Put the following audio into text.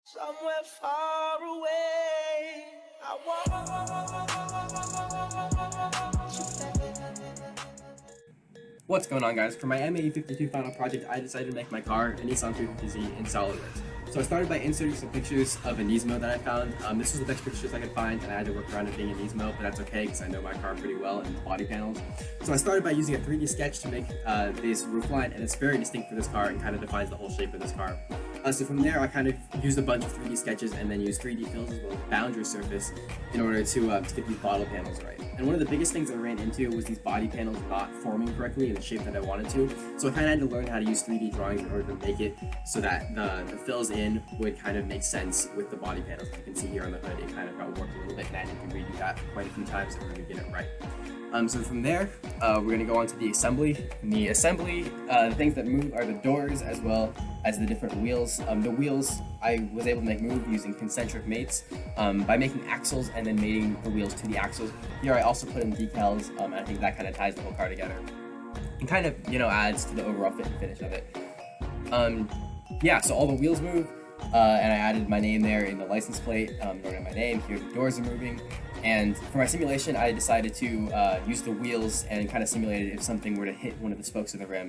Somewhere far away, I What's going on, guys? For my MAE52 final project, I decided to make my car a Nissan 350Z in SolidWorks. So I started by inserting some pictures of a Nismo that I found. This was the best pictures I could find, and I had to work around it being a Nismo, but that's okay because I know my car pretty well and the body panels. So I started by using a 3D sketch to make this roofline, and it's very distinct for this car and kind of defines the whole shape of this car. So from there, I kind of used a bunch of 3D sketches and then used 3D fills as well as boundary surface in order to get these bottle panels right. And one of the biggest things I ran into was these body panels not forming correctly in the shape that I wanted to. So I kind of had to learn how to use 3D drawings in order to make it so that the fills in would kind of make sense with the body panels. You can see here on the hood, it kind of got warped a little bit, and I had to redo that quite a few times in order to get it right. So from there, we're going to go on to the assembly. In the assembly, the things that move are the doors as well as the different wheels. The wheels I was able to make move using concentric mates by making axles and then mating the wheels to the axles. Here I also put in decals, and I think that kind of ties the whole car together and kind of, adds to the overall fit and finish of it. Yeah, so all the wheels move, and I added my name there in the license plate in order to have my name. Here the doors are moving. And for my simulation, I decided to use the wheels and kind of simulated if something were to hit one of the spokes of the rim.